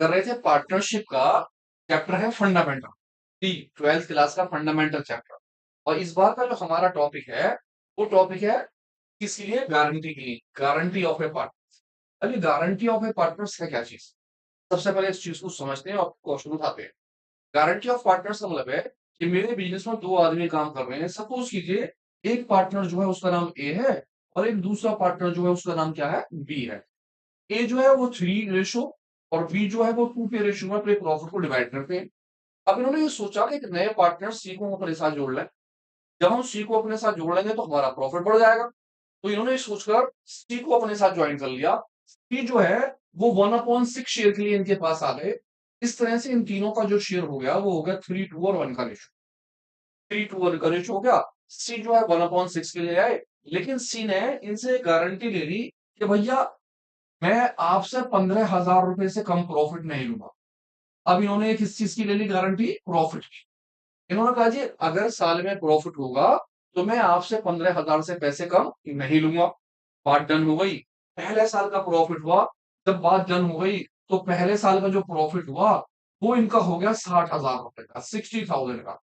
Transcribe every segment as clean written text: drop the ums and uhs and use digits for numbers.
कर रहे थे पार्टनरशिप का। चैप्टर है फंडामेंटल, टी 12th क्लास का फंडामेंटल चैप्टर। और इस बार का जो हमारा टॉपिक है वो टॉपिक है किसके लिए? गारंटी के लिए, गारंटी ऑफ ए पार्टनर। अभी गारंटी ऑफ ए पार्टनर्स है क्या चीज? सबसे पहले इस चीज को समझते हैं और क्वेश्चन उठाते हैं। गारंटी ऑफ पार्टनर्स का मतलब है कि मेरे बिजनेस में दो आदमी काम कर रहे हैं। सपोज कीजिए एक पार्टनर जो है उसका नाम ए है और एक दूसरा पार्टनर जो है उसका नाम क्या है? बी है। ए जो है वो 3 रेशो और बी जो है वो 2 के रेशो में अपने प्रॉफिट को डिवाइड करते हैं। अब इन्होंने ये सोचा कि एक नए पार्टनर सी को अपने साथ जोड़ लें। जब हम सी को अपने साथ जोड़ लेंगे तो हमारा प्रॉफिट बढ़ जाएगा। तो इन्होंने ये सोचकर सी को अपने साथ ज्वाइन कर लिया। सी जो है वो 1/6 शेयर के लिए इनके पास आ गए। इस तरह से इन तीनों का जो शेयर हो गया वो हो गया 3:1 का रेशो। 3:1 का रेशो हो गया। सी जो है 1/6 के लिए आए, लेकिन सी ने इनसे गारंटी ले ली कि भैया मैं आपसे 15,000 रुपए से कम प्रॉफिट नहीं लूंगा। अब इन्होंने एक किस चीज की ले ली गारंटी? प्रॉफिट की। इन्होंने कहा जी अगर साल में प्रॉफिट होगा तो मैं आपसे 15,000 से पैसे कम नहीं लूंगा। बात डन हो गई। पहले साल का प्रॉफिट हुआ। जब बात डन हो गई तो पहले साल का जो प्रॉफिट हुआ वो इनका हो गया 60,000 रुपए का, 60,000 का।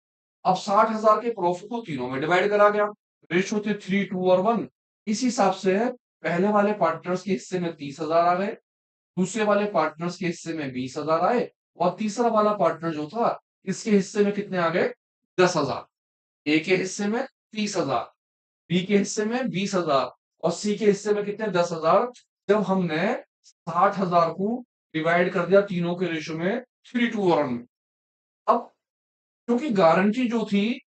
अब 60,000 के प्रॉफिट को तीनों में डिवाइड करा गया। रेशो थे 3:2 और 1। इस हिसाब से पहले वाले पार्टनर्स के हिस्से में 30,000 आ गए, दूसरे वाले पार्टनर्स के हिस्से में 20,000 आए और तीसरा वाला पार्टनर जो था इसके हिस्से में कितने आ गए? 10,000। ए के हिस्से में 30,000, बी के हिस्से में 20,000 और सी के हिस्से में कितने? 10,000। जब हमने 60,000 को डिवाइड कर दिया तीनों के रेशो में 3:1 में। अब क्योंकि गारंटी जो थी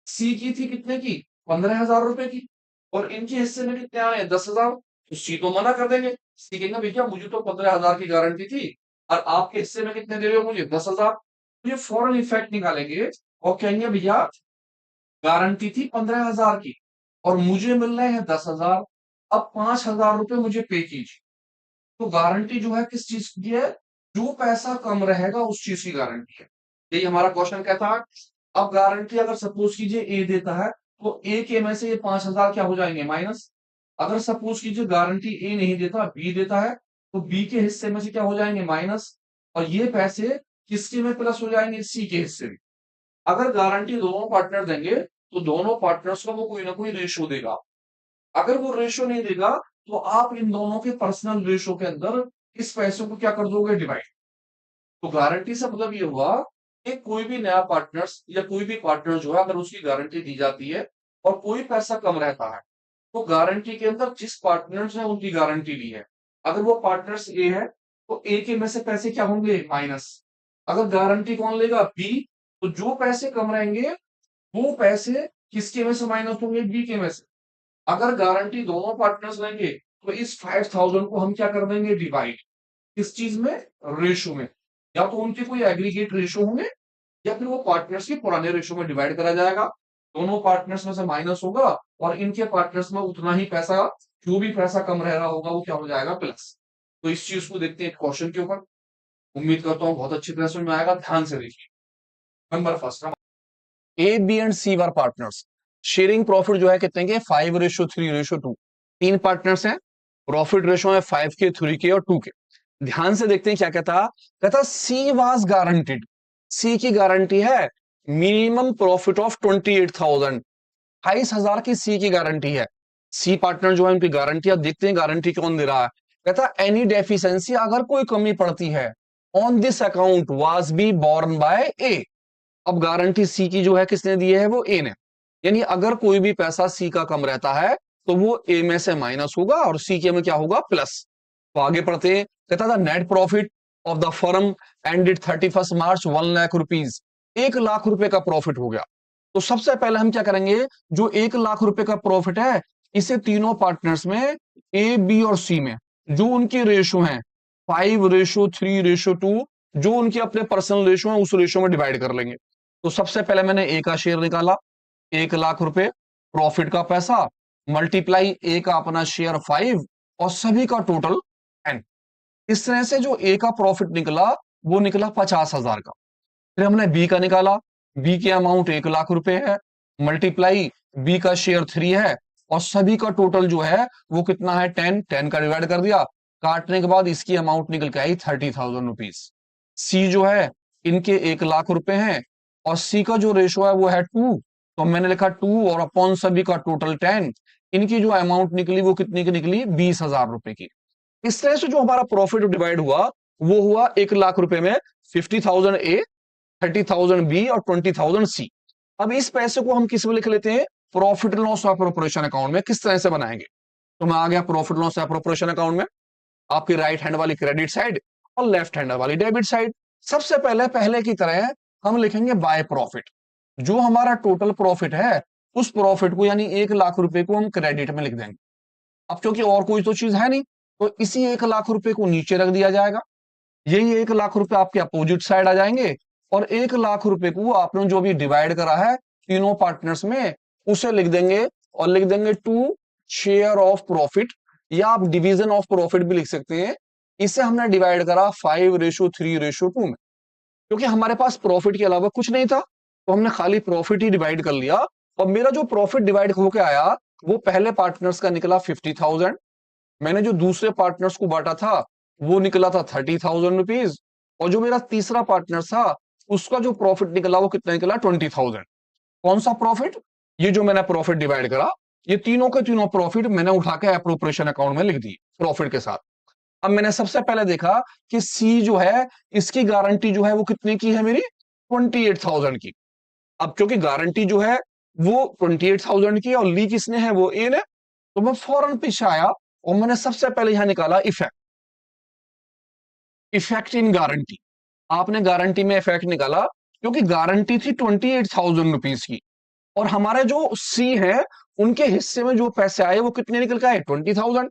सी की थी कितने की? 15,000 रुपए की। और इनके हिस्से में कितने आए? 10,000। तो सी तो मना कर देंगे। सी कहेंगे भैया मुझे तो 15,000 की गारंटी थी और आपके हिस्से में कितने दे रहे हो मुझे? 10,000। तो ये फौरन इफेक्ट निकालेंगे और कहेंगे भैया गारंटी थी 15,000 की और मुझे मिल रहे हैं 10,000। अब 5,000 रुपए मुझे पे कीजिए। तो गारंटी जो है किस चीज की है? जो पैसा कम रहेगा उस चीज की गारंटी है। यही हमारा क्वेश्चन कहता है। अब गारंटी अगर सपोज कीजिए ए देता है तो ए के में से ये 5,000 क्या हो जाएंगे? माइनस। अगर सपोज कीजिए गारंटी ए नहीं देता, बी देता है, तो बी के हिस्से में से क्या हो जाएंगे? माइनस। और ये पैसे किसके में प्लस हो जाएंगे? सी के हिस्से में। अगर गारंटी दोनों पार्टनर देंगे तो दोनों पार्टनर्स को वो कोई ना कोई रेशो देगा। अगर वो रेशो नहीं देगा तो आप इन दोनों के पर्सनल रेशो के अंदर इस पैसे को क्या कर दोगे? डिवाइड। तो गारंटी से मतलब ये हुआ कि कोई भी नया पार्टनर्स या कोई भी पार्टनर जो है अगर उसकी गारंटी दी जाती है और कोई पैसा कम रहता है तो गारंटी के अंदर जिस पार्टनर्स ने उनकी गारंटी ली है, अगर वो पार्टनर्स ए है तो ए के में से पैसे क्या होंगे? माइनस। अगर गारंटी कौन लेगा? बी। तो जो पैसे कम रहेंगे वो पैसे किसके में से माइनस होंगे? बी के में से। अगर गारंटी दोनों पार्टनर्स लेंगे तो इस 5,000 को हम क्या कर देंगे? डिवाइड। किस चीज में? रेशो में। या तो उनके कोई एग्रीगेट रेशो होंगे या फिर वो पार्टनर्स के पुराने रेशो में डिवाइड करा जाएगा। दोनों पार्टनर्स में से माइनस होगा और इनके पार्टनर्स में उतना ही पैसा, जो भी पैसा कम रह रहा होगा वो क्या हो जाएगा? प्लस। तो इस चीज को देखते हैं क्वेश्चन के ऊपर। उम्मीद करता हूँ बहुत अच्छी तरह समझ में आएगा। ध्यान से देखिए। Number first, A B and C were partners. Sharing profit जो है कितने के? 5:3:2। तीन पार्टनर्स हैं, प्रॉफिट रेशो है 5 के, 3 के और 2 के। ध्यान से देखते हैं क्या कहता। कहता सी वाज गारंटीड। सी की गारंटी है मिनिमम प्रॉफिट ऑफ 28,000। 28,000 की सी की गारंटी है। सी पार्टनर जो है उनकी गारंटी, अब देखते हैं गारंटी कौन दे रहा है। कहता एनी डेफिशिएंसी, अगर कोई कमी पड़ती है, on this account was be borne by A. अब गारंटी सी की जो है किसने दी है? वो ए ने। यानी अगर कोई भी पैसा सी का कम रहता है तो वो ए में से माइनस होगा और सी के में क्या होगा? प्लस। तो आगे पढ़ते हैं। कहता था net profit of the firm ended 31 March 1,00,000 rupees. 1,00,000 रुपए का प्रॉफिट हो गया। तो सबसे पहले हम क्या करेंगे? जो 1,00,000 रुपए का प्रॉफिट है इसे तीनों पार्टनर्स में, ए बी और सी में, जो उनके रेशो हैं 5:3:2, जो उनके अपने पर्सनल रेशो है उस रेशो में डिवाइड कर लेंगे। तो सबसे पहले मैंने ए का शेयर निकाला, 1,00,000 रुपए प्रॉफिट का पैसा, मल्टीप्लाई ए का अपना शेयर 5 और सभी का टोटल 10। इस तरह से जो ए का प्रॉफिट निकला वो निकला 50,000 का। फिर हमने बी का निकाला, बी के अमाउंट 1,00,000 रुपए है, मल्टीप्लाई बी का शेयर 3 है और सभी का टोटल जो है वो कितना है? 10। 10 का डिवाइड कर दिया, काटने के बाद इसकी अमाउंट निकल के आई 30,000 रुपीज। सी जो है इनके 1 लाख रुपए हैं, और सी का जो रेशो है वो है 2, तो मैंने लिखा 2 और अपॉन सभी का टोटल 10। इनकी जो अमाउंट निकली वो कितनी की निकली, 20,000 रुपए की। इस तरह से जो हमारा प्रॉफिट डिवाइड हुआ वो हुआ 1 लाख रुपए में 50,000 ए, 30,000 बी और 20,000 सी। अब इस पैसे को हम किस में लिख लेते हैं, प्रॉफिट लॉस अप्रोप्रिएशन अकाउंट में। किस तरह से बनाएंगे, तो मैं आ गया प्रॉफिट लॉस अप्रोप्रिएशन अकाउंट में। आपकी राइट हैंड वाली क्रेडिट साइड और लेफ्ट हैंड वाली डेबिट साइड। सबसे पहले पहले की तरह हम लिखेंगे बाय प्रॉफिट। जो हमारा टोटल प्रॉफिट है उस प्रॉफिट को यानी 1 लाख रुपए को हम क्रेडिट में लिख देंगे। अब क्योंकि और कोई तो चीज है नहीं, तो इसी 1 लाख रुपए को नीचे रख दिया जाएगा। यही 1 लाख रुपए आपके अपोजिट साइड आ जाएंगे, और 1 लाख रुपए को आपने जो भी डिवाइड करा है तीनों पार्टनर्स में उसे लिख देंगे, और लिख देंगे टू शेयर ऑफ प्रॉफिट, या आप डिवीजन ऑफ प्रॉफिट भी लिख सकते हैं। इसे हमने डिवाइड करा 5:3:2 में, क्योंकि हमारे पास प्रॉफिट के अलावा कुछ नहीं था, तो हमने खाली प्रॉफिट ही डिवाइड कर लिया। और मेरा जो प्रॉफिट डिवाइड होके आया वो पहले पार्टनर्स का निकला 50,000। मैंने जो दूसरे पार्टनर्स को बांटा था वो निकला था 30,000 रुपीज, और जो मेरा तीसरा पार्टनर था उसका जो प्रॉफिट निकला वो कितना निकला, 20,000। कौन सा प्रॉफिट, ये जो मैंने प्रॉफिट डिवाइड करा, ये तीनों के तीनों प्रॉफिट मैंने उठा के अप्रोप्रिएशन अकाउंट में लिख दी प्रॉफिट के साथ। अब मैंने सबसे पहले देखा कि सी जो है इसकी गारंटी जो है वो कितने की है, मेरी 28,000 की। अब क्योंकि गारंटी जो है वो 28,000 की और ली किसने है, वो ए ने, तो मैं फौरन पीछे आया और मैंने सबसे पहले यहां निकाला इफेक्ट, इफेक्ट इन गारंटी। आपने गारंटी में इफेक्ट निकाला, क्योंकि गारंटी थी 28,000 रुपीज की, और हमारे जो सी है उनके हिस्से में जो पैसे आए वो कितने निकल के आए, 20,000।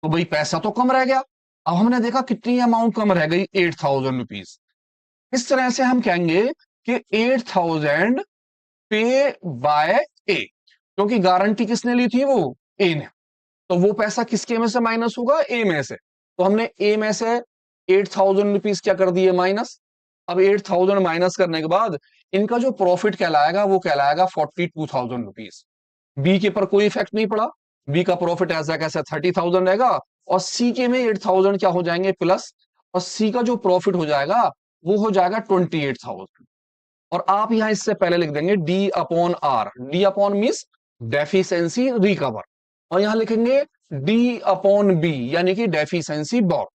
तो भाई पैसा तो कम रह गया। अब हमने देखा कितनी अमाउंट कम रह गई, 8,000 रुपीज। इस तरह से हम कहेंगे कि 8,000 पे बाय ए, क्योंकि गारंटी किसने ली थी, वो ए ने, तो वो पैसा किसके में से माइनस होगा, ए में से। तो हमने ए में से 8,000 रुपीज क्या कर दिए, माइनस। अब 8,000 माइनस करने के बाद इनका जो प्रॉफिट कहलाएगा वो कहलाएगा 42,000 रुपीज। बी के पर कोई इफेक्ट नहीं पड़ा, बी का प्रॉफिट ऐसा कैसा 30,000 रहेगा, और सी के में 8,000 क्या हो जाएंगे प्लस, और सी का जो प्रॉफिट हो जाएगा वो हो जाएगा 28,000। और आप यहां इससे पहले लिख देंगे D upon R, D upon means deficiency recover, और यहां लिखेंगे डी अपॉन बी यानी कि डेफिशिएंसी बॉर।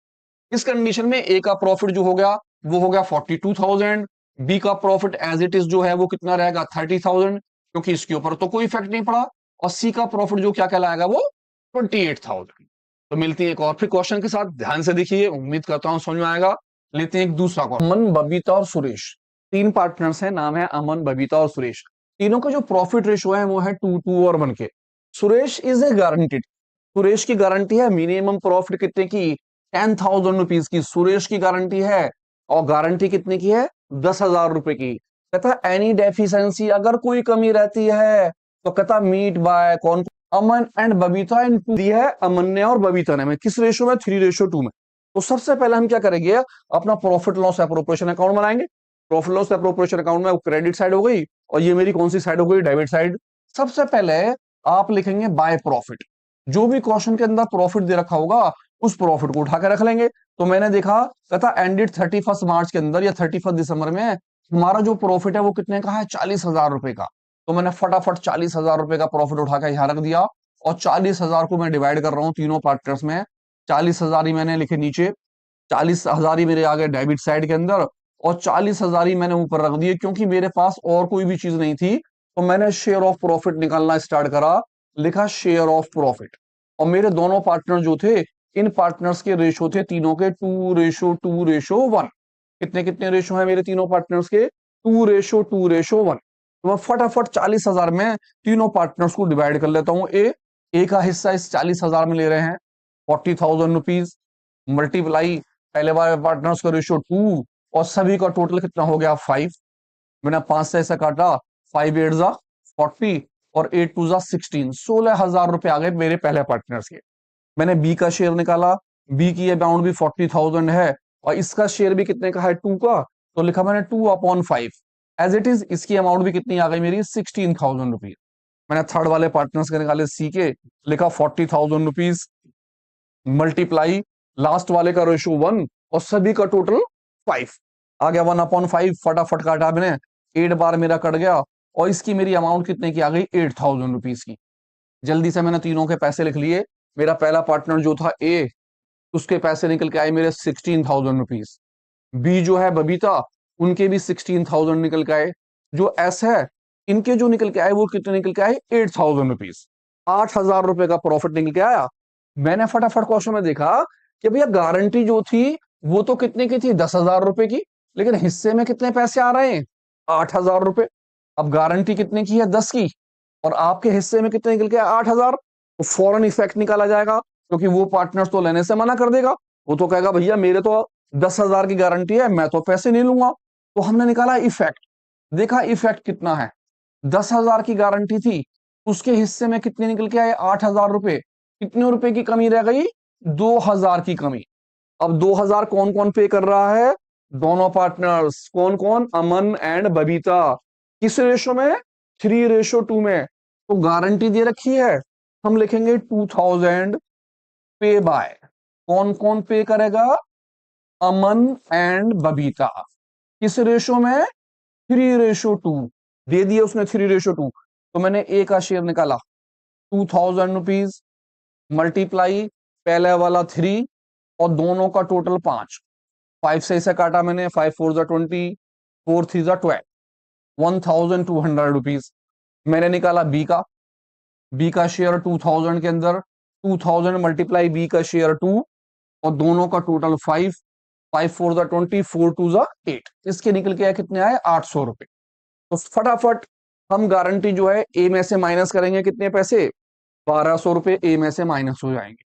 इस कंडीशन में ए का प्रॉफिट जो हो गया वो हो गया 42,000, बी का प्रॉफिट एज इट इज जो है वो कितना रहेगा 30,000, क्योंकि इसके ऊपर तो कोई इफेक्ट नहीं पड़ा, और सी का प्रॉफिट जो क्या कहलाएगा वो 28,000। तो मिलती है एक और फिर क्वेश्चन के साथ, ध्यान से देखिए, उम्मीद करता हूं समझ में आएगा। लेते हैं एक दूसरा क्वेश्चन। अमन, बबीता और सुरेश, तीन पार्टनर्स हैं, नाम है अमन, बबीता और सुरेश। तीनों का जो प्रॉफिट रेशो है वो है 2:2 और 1 के। Suresh is a guaranteed, Suresh की गारंटी है मिनिमम प्रॉफिट कितने की, 10,000 रुपीज की सुरेश की गारंटी है, और गारंटी कितने की है, 10,000 रुपए की। कहता एनी डेफिशिएंसी, अगर कोई कमी रहती है तो कहता मीट बाय कौन, अमन एंड बबीता इन टू दी है, अमन ने और बबीता ने, में किस रेशो में, 3:2 में। तो सबसे पहले हम क्या करेंगे, अपना प्रॉफिट लॉस एप्रोप्रिएशन अकाउंट बनाएंगे। प्रॉफिट लॉस एप्रोप्रिएशन अकाउंट में क्रेडिट साइड हो गई, और ये मेरी कौन सी साइड हो गई, डेबिट साइड। सबसे पहले आप लिखेंगे बाय प्रॉफिट, जो भी क्वेश्चन के अंदर प्रॉफिट दे रखा होगा उस प्रॉफिट को उठा के रख लेंगे। तो मैंने देखा तथा एंडेड 31 मार्च के अंदर या 31 दिसंबर में हमारा जो प्रॉफिट है वो कितने का है, 40,000 रुपए का। तो मैंने फटाफट 40,000 रुपए का प्रॉफिट उठा के यहां रख दिया, और 40,000 को मैं डिवाइड कर रहा हूँ तीनों पार्टनर्स में। 40,000 ही मैंने लिखे नीचे, 40,000 ही मेरे आ गए डेबिट साइड के अंदर, और 40,000 ही मैंने ऊपर रख दिए, क्योंकि मेरे पास और कोई भी चीज नहीं थी। तो मैंने शेयर ऑफ प्रॉफिट निकालना स्टार्ट करा, लिखा शेयर ऑफ प्रॉफिट। और मेरे दोनों पार्टनर जो थे, इन पार्टनर्स के रेशो थे तीनों के 2:2:1। कितने कितने रेशो है मेरे तीनों पार्टनर्स के, 2:2:1। तो मैं फटाफट 40,000 में तीनों पार्टनर्स को डिवाइड कर लेता हूं। ए का हिस्सा इस 40,000 में ले रहे हैं 40,000 रुपीज, मल्टीप्लाई पहले वाले पार्टनर्स का रेशियो 2, और सभी का टोटल कितना हो गया 5। मैंने 5 से ऐसा काटा, 5 8 जा 40 और 8 2 जा 16, 16,000 रुपए आ गए मेरे पहले पार्टनर्स के। मैंने बी का शेयर निकाला, बी की अमाउंट भी 40,000 है, और इसका शेयर भी कितने का है, 2 का। तो लिखा मैंने 2/5 एज इट इज। इसकी अमाउंट भी कितनी आ गई मेरी, 16,000 रुपीज। मैंने थर्ड वाले पार्टनर्स के निकाले सी के, लिखा 40,000 रुपीज, मल्टीप्लाई लास्ट वाले का रेशियो 1 और सभी का टोटल 5। आ गया 1/5, फटाफट काटा मैंने, 8 बार मेरा कट गया, और इसकी मेरी अमाउंट कितने की आ गई, 8,000 रुपीज की। जल्दी से मैंने तीनों के पैसे लिख लिए। मेरा पहला पार्टनर जो था ए, उसके पैसे निकल के आए मेरे 16,000 रुपीज। बी जो है बबीता, उनके भी 16,000 निकल के आए। जो एस है, इनके जो निकल के आए वो कितने निकल के आए, 8,000 रुपीज। 8,000 रुपए का प्रॉफिट निकल के आया। मैंने फटाफट क्वेश्चन में देखा कि भैया गारंटी जो थी वो तो कितने की थी, 10,000 रुपए की, लेकिन हिस्से में कितने पैसे आ रहे हैं, 8,000 रुपए। अब गारंटी कितने की है, 10 की, और आपके हिस्से में कितने निकल के आए, 8,000। तो फौरन इफेक्ट निकाला जाएगा, क्योंकि वो पार्टनर तो लेने से मना कर देगा। वो तो कहेगा भैया मेरे तो 10,000 की गारंटी है, मैं तो पैसे नहीं लूंगा। तो हमने निकाला इफेक्ट। देखा इफेक्ट कितना है, 10,000 की गारंटी थी, उसके हिस्से में कितने निकल के आए, 8,000 रुपए। कितने रुपए की कमी रह गई, 2,000 की कमी। अब 2,000 कौन कौन पे कर रहा है, दोनों पार्टनर्स। कौन कौन, अमन एंड बबीता। किस रेशो में, 3:2 में। तो गारंटी दे रखी है, हम लिखेंगे 2,000 पे बाय। कौन कौन पे करेगा, अमन एंड बबीता। किस रेशो में, 3:2। दे दिया उसने 3:2। तो मैंने ए का शेयर निकाला, 2,000 रुपीज मल्टीप्लाई पहले वाला 3 और दोनों का टोटल 5। 5 से इसे काटा मैंने, 5 4 जा 20, 4 3 जा 12, 1,200 रुपीज। मैंने निकाला बी का शेयर 2,000 के अंदर, 2,000 मल्टीप्लाई बी का शेयर 2 और दोनों का टोटल 5, 5 4 जा 20, 4 2 जा 8। इसके निकल के आए कितने आए, 800 रुपए। तो फटाफट हम गारंटी जो है ए में से माइनस करेंगे, कितने पैसे, 1,200 रुपए ए में से माइनस हो जाएंगे।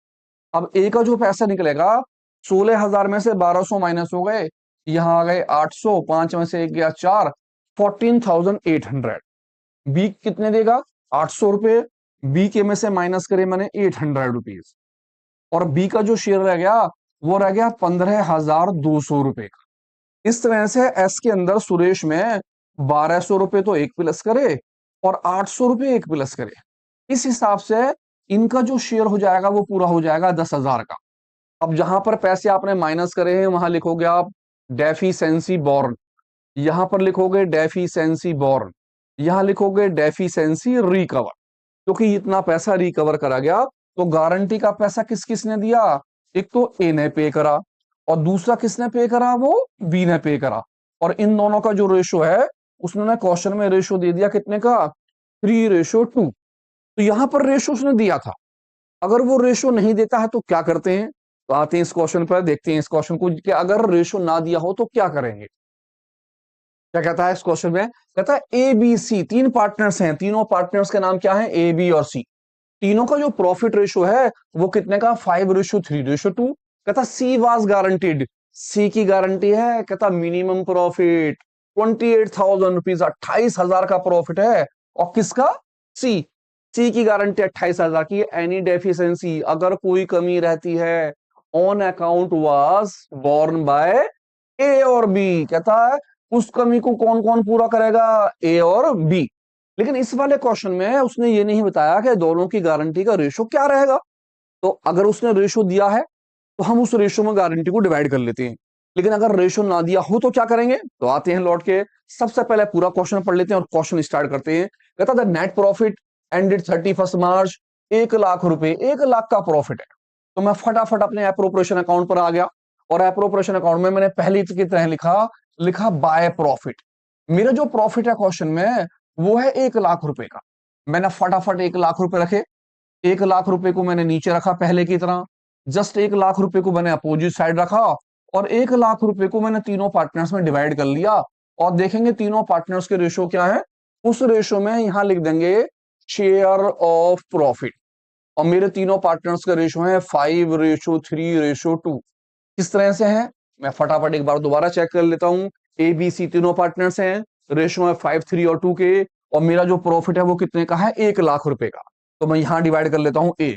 अब ए का जो पैसा निकलेगा, 16,000 में से 1,200 माइनस हो गए, यहां आ गए 800, 5 में से एक गया 4, 14,800। बी कितने देगा, 800 रुपए। बी के में से माइनस करे मैंने 800 रुपीज, और बी का जो शेयर रह गया वो रह गया 15,200 रुपए का। इस तरह से एस के अंदर सुरेश में 1,200 रुपए तो एक प्लस करे और 800 रुपए एक प्लस करे। इस हिसाब से इनका जो शेयर हो जाएगा वो पूरा हो जाएगा 10,000 का। अब जहां पर पैसे आपने माइनस करे हैं वहां लिखोगे आप डेफिशिएंसी बोर्न, यहां पर लिखोगे डेफिशिएंसी बोर्न, यहां लिखोगे डेफिशिएंसी रिकवर, क्योंकि इतना पैसा रिकवर करा गया। तो गारंटी का पैसा किस किसने दिया, एक तो ए ने पे करा और दूसरा किसने पे करा, वो बी ने पे करा। और इन दोनों का जो रेशो है उसने क्वेश्चन में रेशो दे दिया कितने का, 3:2। तो यहां पर रेशो उसने दिया था। अगर वो रेशो नहीं देता है तो क्या करते हैं, तो आते हैं इस क्वेश्चन पर, देखते हैं इस क्वेश्चन को कि अगर रेशो ना दिया हो तो क्या करेंगे। क्या कहता है इस क्वेश्चन में, कहता है ए बी सी, तीन पार्टनर्स हैं, तीनों पार्टनर्स के नाम क्या है, ए बी और सी। तीनों का जो प्रॉफिट रेशो है वो कितने का, 5:3:2। कहता सी वाज गारंटीड, सी की गारंटी है, कहता मिनिमम प्रॉफिट 28,000 रुपीज, 28,000 का प्रॉफिट है। और किसका, सी, सी की गारंटी 28,000 की। एनी डेफिशिएंसी, अगर कोई कमी रहती है, on account was borne by A और बी। कहता है उस कमी को कौन कौन पूरा करेगा, ए और बी। लेकिन इस वाले क्वेश्चन में उसने ये नहीं बताया कि दोनों की गारंटी का रेशो क्या रहेगा। तो अगर उसने रेशो दिया है तो हम उस रेशो में गारंटी को डिवाइड कर लेते हैं, लेकिन अगर रेशो ना दिया हो तो क्या करेंगे। तो आते हैं लौट के, सबसे पहले पूरा क्वेश्चन पढ़ लेते हैं और क्वेश्चन स्टार्ट करते हैं। कहता द नेट प्रॉफिट एंडेड 31 मार्च, 1,00,000 रुपए, 1,00,000 का प्रॉफिट है। तो मैं फटाफट अपने एप्रोप्रिएशन अकाउंट पर आ गया और एप्रोप्रिएशन अकाउंट में मैंने पहली की तरह लिखा लिखा बाय प्रॉफिट। मेरा जो प्रॉफिट है क्वेश्चन में वो है 1,00,000 रुपए का। मैंने फटाफट 1,00,000 रुपए रखे, 1,00,000 रुपए को मैंने नीचे रखा पहले की तरह, जस्ट 1,00,000 रुपए को मैंने अपोजिट साइड रखा और 1,00,000 रुपए को मैंने तीनों पार्टनर्स में डिवाइड कर लिया। और देखेंगे तीनों पार्टनर्स के रेशो क्या है, उस रेशो में यहां लिख देंगे शेयर ऑफ प्रॉफिट। और मेरे तीनों पार्टनर्स का रेशो है 5:3:2। किस तरह से है, मैं फटाफट एक बार दोबारा चेक कर लेता हूं। ए बी सी तीनों पार्टनर्स हैं, रेशो है 5 3 और 2 के, और मेरा जो प्रॉफिट है वो कितने का है, 1,00,000 रुपए का। तो मैं यहां डिवाइड कर लेता हूं ए।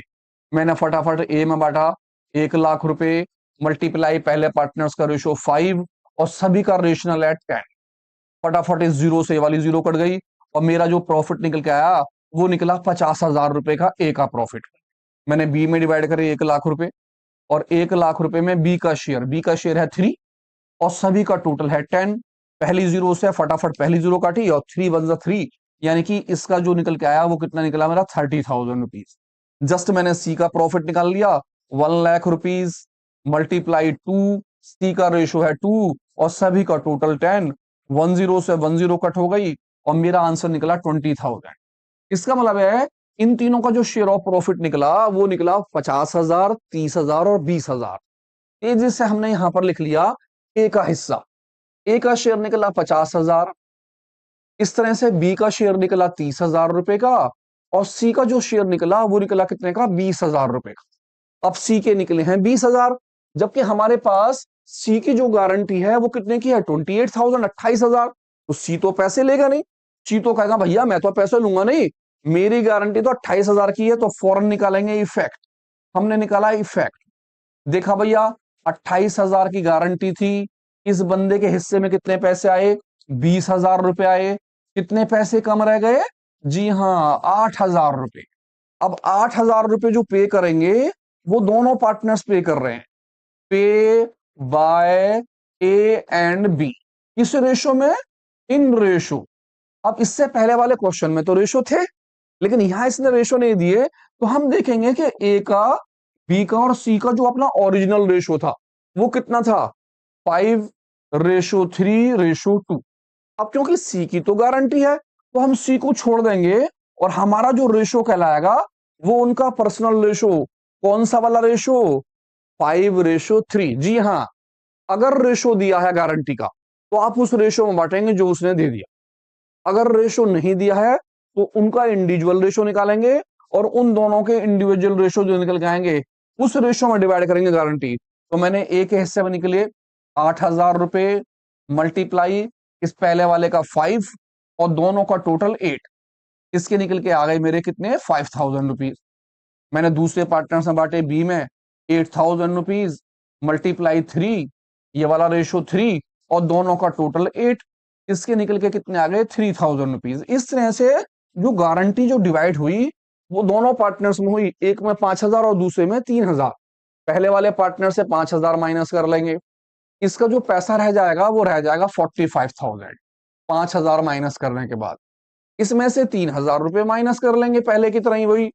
मैंने फटाफट ए में बांटा, 1,00,000 रुपए मल्टीप्लाई पहले पार्टनर्स का रेशो 5 और सभी का रेशनल एट 10। फटाफट इस जीरो से वाली जीरो कट गई और मेरा जो प्रॉफिट निकल के आया वो निकला 50,000 रुपए का ए का प्रॉफिट। मैंने बी में डिवाइड करे 1,00,000 रुपए और 1,00,000 रुपए में बी का शेयर है 3 और सभी का टोटल है 10। पहली जीरो से फटाफट पहली जीरो काटी और 3 वन जा 3, यानी कि इसका जो निकल के आया वो कितना निकला मेरा 30,000 रुपीज। जस्ट मैंने सी का प्रॉफिट निकाल लिया 1 लाख रुपीज मल्टीप्लाई 2, सी का रेशो है 2 और सभी का टोटल 10। 10 से 10 कट हो गई और मेरा आंसर निकला 20,000। इसका मतलब है इन तीनों का जो शेयर ऑफ प्रॉफिट निकला वो निकला 50,000, 30,000 और 20,000। ये जिससे हमने यहां पर लिख लिया ए का हिस्सा। ए का शेयर निकला 50,000, इस तरह से बी का शेयर निकला 30,000 रुपए का और सी का जो शेयर निकला वो निकला कितने का 20,000 रुपए का। अब सी के निकले हैं 20,000, जबकि हमारे पास सी की जो गारंटी है वो कितने की है 28,000, 28,000। तो सी तो पैसे लेगा नहीं, सी तो कहेगा भैया मैं तो पैसे लूंगा नहीं, मेरी गारंटी तो 28,000 की है, तो फौरन निकालेंगे इफेक्ट। हमने निकाला इफेक्ट, देखा भैया 28,000 की गारंटी थी, इस बंदे के हिस्से में कितने पैसे आए 20,000 रुपए आए, कितने पैसे कम रह गए जी हाँ 8,000 रुपए। अब 8,000 रुपए जो पे करेंगे वो दोनों पार्टनर्स पे कर रहे हैं, पे बाय ए एंड बी। किस रेशो में, इन रेशो। अब इससे पहले वाले क्वेश्चन में तो रेशो थे, लेकिन यहां इसने रेशो नहीं दिए, तो हम देखेंगे कि ए का, बी का और सी का जो अपना ओरिजिनल रेशो था वो कितना था 5:3:2। अब क्योंकि सी की तो गारंटी है तो हम सी को छोड़ देंगे और हमारा जो रेशो कहलाएगा वो उनका पर्सनल रेशो। कौन सा वाला रेशो 5:3। जी हाँ, अगर रेशो दिया है गारंटी का तो आप उस रेशो में बांटेंगे जो उसने दे दिया। अगर रेशो नहीं दिया है तो उनका इंडिविजुअल रेशो निकालेंगे और उन दोनों के इंडिविजुअल रेशो जो निकल के आएंगे उस रेशो में डिवाइड करेंगे गारंटी। तो मैंने ए के हिस्से में निकले 8,000 रुपए मल्टीप्लाई इस पहले वाले का 5 और दोनों का टोटल 8, इसके निकल के आ गए मेरे कितने 5,000 रुपीज। मैंने दूसरे पार्टनर से बांटे बी में 8,000 रुपीज मल्टीप्लाई 3, ये वाला रेशो 3 और दोनों का टोटल 8, इसके निकल के कितने आ गए 3,000 रुपीज। इस तरह से जो गारंटी जो डिवाइड हुई वो दोनों पार्टनर्स में हुई, एक में 5,000 और दूसरे में 3,000। पहले वाले पार्टनर से 5,000 माइनस कर लेंगे, इसका जो पैसा रह जाएगा वो रह जाएगा 45,000 5,000 माइनस करने के बाद। इसमें से 3,000 रुपए माइनस कर लेंगे पहले की तरह ही, वही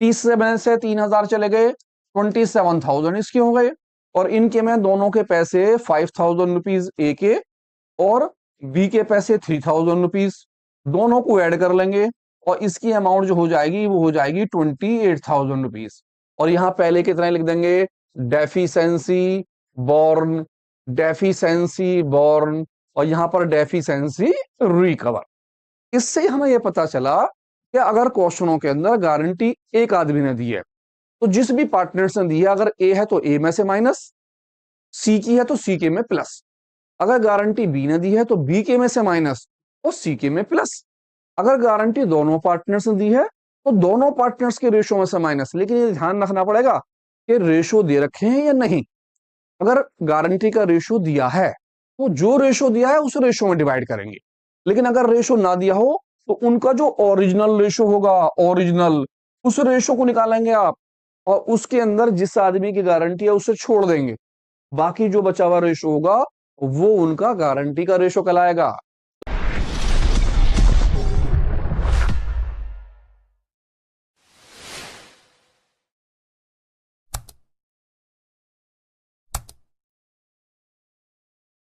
30 से 3,000 चले गए 27,000 इसके हो गए। और इनके में दोनों के पैसे 5,000 रुपीज ए के और बी के पैसे 3,000 रुपीज, दोनों को ऐड कर लेंगे और इसकी अमाउंट जो हो जाएगी वो हो जाएगी 28,000 रुपीज। और यहां पहले की तरह लिख देंगे डेफिशिएंसी बॉर्न, डेफिशिएंसी बॉर्न और यहां पर डेफिशिएंसी रिकवर। इससे हमें यह पता चला कि अगर क्वेश्चनों के अंदर गारंटी एक आदमी ने दी है तो जिस भी पार्टनर ने दी है, अगर ए है तो ए में से माइनस, सी की है तो सी के में प्लस, अगर गारंटी बी ने दी है तो बी के में से माइनस और सी के में प्लस, अगर गारंटी दोनों पार्टनर्स ने दी है तो दोनों पार्टनर्स के रेशो में से माइनस। लेकिन ये ध्यान रखना पड़ेगा कि रेशो दे रखे हैं या नहीं। अगर गारंटी का रेशो दिया है तो जो रेशो दिया है उस रेशो में डिवाइड करेंगे, लेकिन अगर रेशो ना दिया हो तो उनका जो ओरिजिनल रेशो होगा, ओरिजिनल, उस रेशो को निकालेंगे आप और उसके अंदर जिस आदमी की गारंटी है उसे छोड़ देंगे, बाकी जो बचा हुआ रेशो होगा वो उनका गारंटी का रेशो कहलाएगा।